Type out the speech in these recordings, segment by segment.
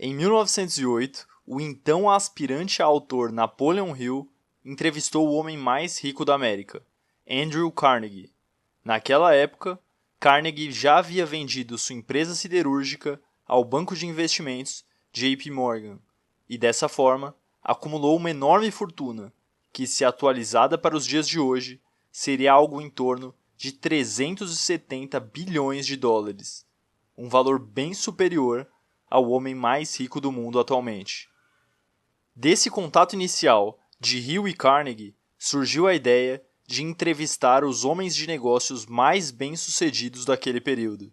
Em 1908, o então aspirante a autor Napoleon Hill entrevistou o homem mais rico da América, Andrew Carnegie. Naquela época, Carnegie já havia vendido sua empresa siderúrgica ao banco de investimentos JP Morgan e, dessa forma, acumulou uma enorme fortuna que, se atualizada para os dias de hoje, seria algo em torno de 370 bilhões de dólares, um valor bem superior ao homem mais rico do mundo atualmente. Desse contato inicial de Hill e Carnegie surgiu a ideia de entrevistar os homens de negócios mais bem-sucedidos daquele período.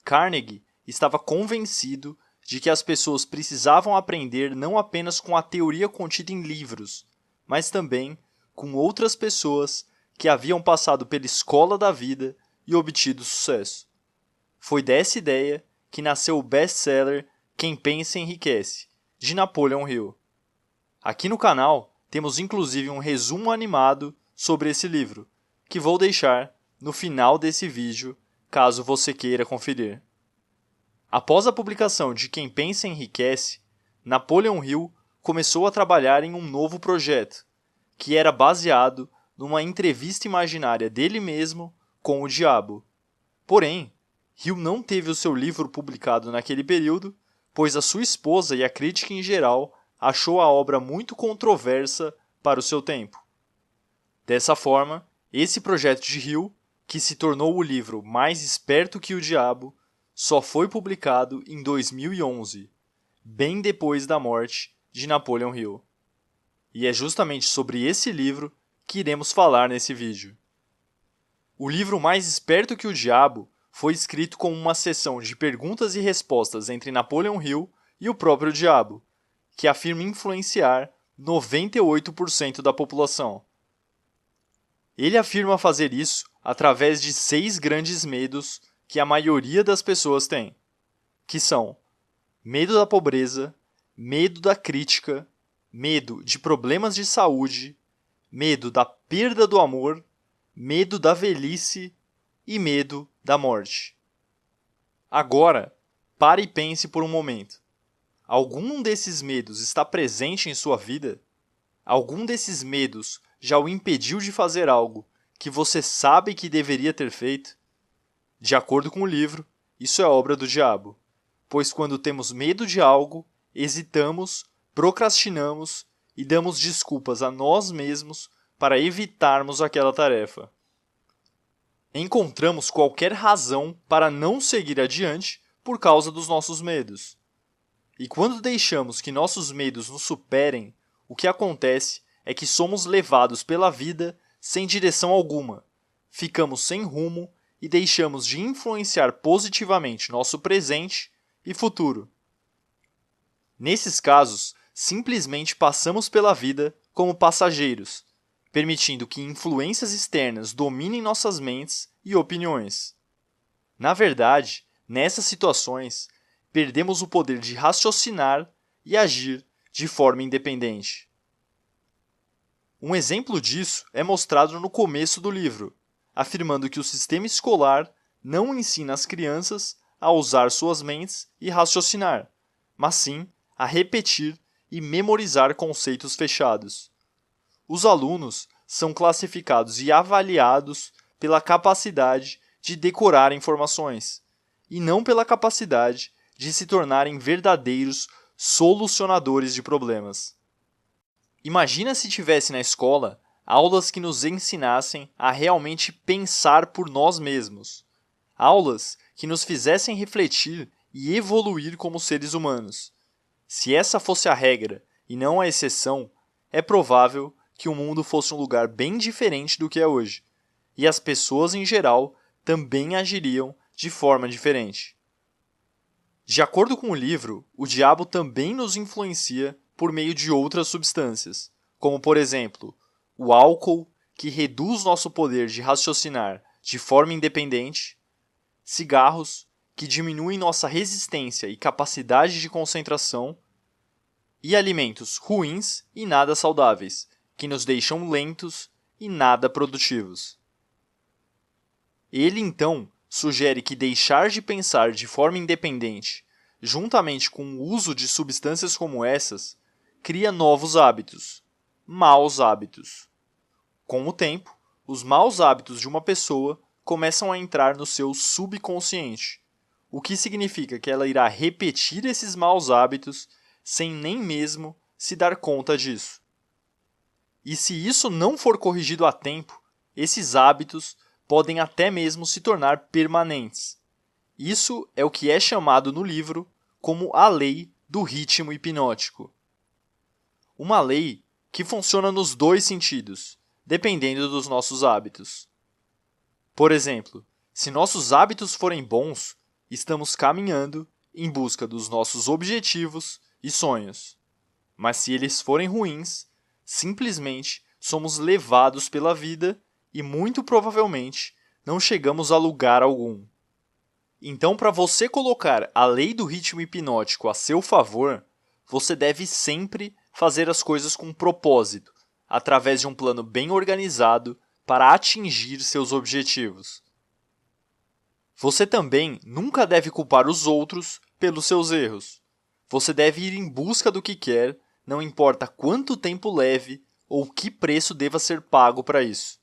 Carnegie estava convencido de que as pessoas precisavam aprender não apenas com a teoria contida em livros, mas também com outras pessoas que haviam passado pela escola da vida e obtido sucesso. Foi dessa ideia que nasceu o best-seller Quem Pensa Enriquece, de Napoleon Hill. Aqui no canal temos inclusive um resumo animado sobre esse livro, que vou deixar no final desse vídeo, caso você queira conferir. Após a publicação de Quem Pensa Enriquece, Napoleon Hill começou a trabalhar em um novo projeto, que era baseado numa entrevista imaginária dele mesmo com o diabo. Porém, Hill não teve o seu livro publicado naquele período, pois a sua esposa e a crítica em geral achou a obra muito controversa para o seu tempo. Dessa forma, esse projeto de Hill, que se tornou o livro Mais Esperto que o Diabo, só foi publicado em 2011, bem depois da morte de Napoleon Hill. E é justamente sobre esse livro que iremos falar nesse vídeo. O livro Mais Esperto que o Diabo foi escrito como uma sessão de perguntas e respostas entre Napoleon Hill e o próprio diabo, que afirma influenciar 98% da população. Ele afirma fazer isso através de 6 grandes medos que a maioria das pessoas tem, que são medo da pobreza, medo da crítica, medo de problemas de saúde, medo da perda do amor, medo da velhice e medo da morte. Agora, pare e pense por um momento. Algum desses medos está presente em sua vida? Algum desses medos já o impediu de fazer algo que você sabe que deveria ter feito? De acordo com o livro, isso é obra do diabo, pois quando temos medo de algo, hesitamos, procrastinamos e damos desculpas a nós mesmos para evitarmos aquela tarefa. Encontramos qualquer razão para não seguir adiante por causa dos nossos medos. E quando deixamos que nossos medos nos superem, o que acontece é que somos levados pela vida sem direção alguma, ficamos sem rumo e deixamos de influenciar positivamente nosso presente e futuro. Nesses casos, simplesmente passamos pela vida como passageiros, permitindo que influências externas dominem nossas mentes e opiniões. Na verdade, nessas situações, perdemos o poder de raciocinar e agir de forma independente. Um exemplo disso é mostrado no começo do livro, afirmando que o sistema escolar não ensina as crianças a usar suas mentes e raciocinar, mas sim a repetir e memorizar conceitos fechados. Os alunos são classificados e avaliados pela capacidade de decorar informações, e não pela capacidade de se tornarem verdadeiros solucionadores de problemas. Imagina se tivesse na escola aulas que nos ensinassem a realmente pensar por nós mesmos. Aulas que nos fizessem refletir e evoluir como seres humanos. Se essa fosse a regra e não a exceção, é provável que o mundo fosse um lugar bem diferente do que é hoje, e as pessoas em geral também agiriam de forma diferente. De acordo com o livro, o diabo também nos influencia por meio de outras substâncias, como por exemplo, o álcool, que reduz nosso poder de raciocinar de forma independente, cigarros, que diminuem nossa resistência e capacidade de concentração, e alimentos ruins e nada saudáveis, que nos deixam lentos e nada produtivos. Ele, então, sugere que deixar de pensar de forma independente, juntamente com o uso de substâncias como essas, cria novos hábitos, maus hábitos. Com o tempo, os maus hábitos de uma pessoa começam a entrar no seu subconsciente, o que significa que ela irá repetir esses maus hábitos sem nem mesmo se dar conta disso. E se isso não for corrigido a tempo, esses hábitos podem até mesmo se tornar permanentes. Isso é o que é chamado no livro como a lei do ritmo hipnótico. Uma lei que funciona nos dois sentidos, dependendo dos nossos hábitos. Por exemplo, se nossos hábitos forem bons, estamos caminhando em busca dos nossos objetivos e sonhos. Mas se eles forem ruins, simplesmente somos levados pela vida e muito provavelmente não chegamos a lugar algum. Então, para você colocar a lei do ritmo hipnótico a seu favor, você deve sempre fazer as coisas com propósito, através de um plano bem organizado para atingir seus objetivos. Você também nunca deve culpar os outros pelos seus erros. Você deve ir em busca do que quer, não importa quanto tempo leve ou que preço deva ser pago para isso.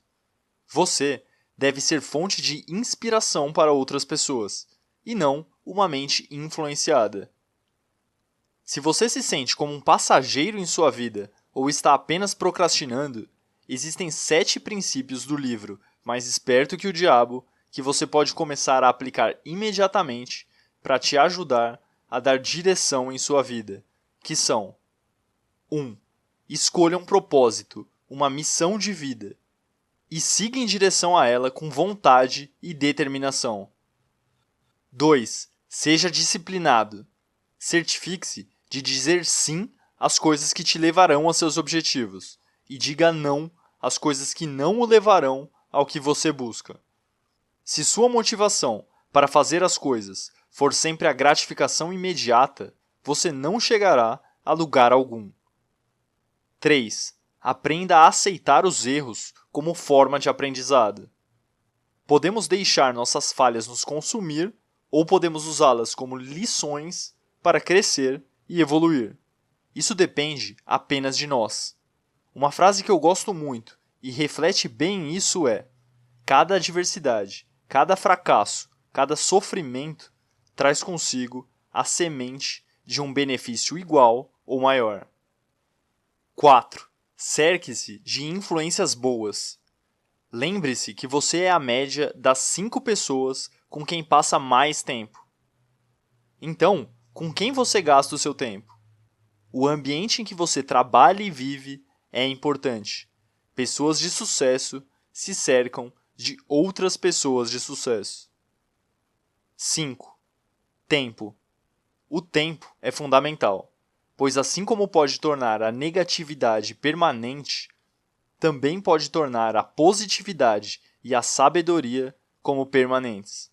Você deve ser fonte de inspiração para outras pessoas, e não uma mente influenciada. Se você se sente como um passageiro em sua vida ou está apenas procrastinando, existem 7 princípios do livro Mais Esperto que o Diabo que você pode começar a aplicar imediatamente para te ajudar a dar direção em sua vida, que são: 1. Escolha um propósito, uma missão de vida, e siga em direção a ela com vontade e determinação. 2. Seja disciplinado. Certifique-se de dizer sim às coisas que te levarão a seus objetivos e diga não às coisas que não o levarão ao que você busca. Se sua motivação para fazer as coisas for sempre a gratificação imediata, você não chegará a lugar algum. 3. Aprenda a aceitar os erros como forma de aprendizado. Podemos deixar nossas falhas nos consumir ou podemos usá-las como lições para crescer e evoluir. Isso depende apenas de nós. Uma frase que eu gosto muito e reflete bem isso é: cada adversidade, cada fracasso, cada sofrimento traz consigo a semente de um benefício igual ou maior. 4. Cerque-se de influências boas. Lembre-se que você é a média das 5 pessoas com quem passa mais tempo. Então, com quem você gasta o seu tempo? O ambiente em que você trabalha e vive é importante. Pessoas de sucesso se cercam de outras pessoas de sucesso. 5. Tempo. O tempo é fundamental, pois assim como pode tornar a negatividade permanente, também pode tornar a positividade e a sabedoria como permanentes.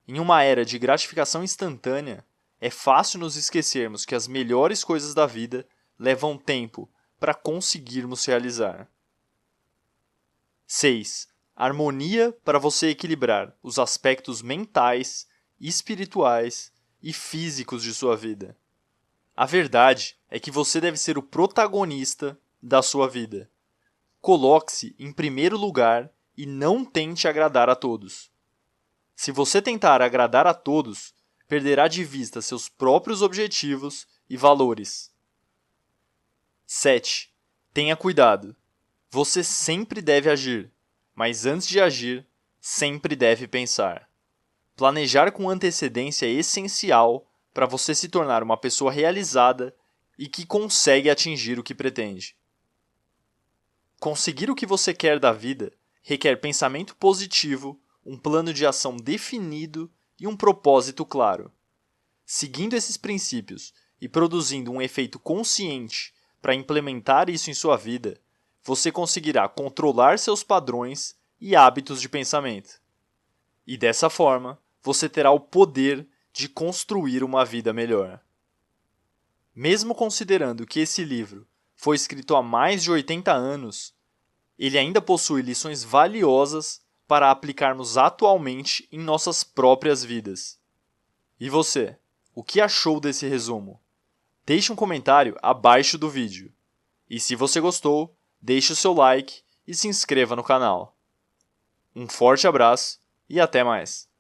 Em uma era de gratificação instantânea, é fácil nos esquecermos que as melhores coisas da vida levam tempo para conseguirmos realizar. 6. Harmonia para você equilibrar os aspectos mentais, espirituais e físicos de sua vida. A verdade é que você deve ser o protagonista da sua vida. Coloque-se em primeiro lugar e não tente agradar a todos. Se você tentar agradar a todos, perderá de vista seus próprios objetivos e valores. 7. Tenha cuidado. Você sempre deve agir, mas antes de agir, sempre deve pensar. Planejar com antecedência é essencial para você se tornar uma pessoa realizada e que consegue atingir o que pretende. Conseguir o que você quer da vida requer pensamento positivo, um plano de ação definido e um propósito claro. Seguindo esses princípios e produzindo um efeito consciente para implementar isso em sua vida, você conseguirá controlar seus padrões e hábitos de pensamento. E dessa forma, você terá o poder de construir uma vida melhor. Mesmo considerando que esse livro foi escrito há mais de 80 anos, ele ainda possui lições valiosas para aplicarmos atualmente em nossas próprias vidas. E você? O que achou desse resumo? Deixe um comentário abaixo do vídeo. E se você gostou, deixe o seu like e se inscreva no canal. Um forte abraço e até mais!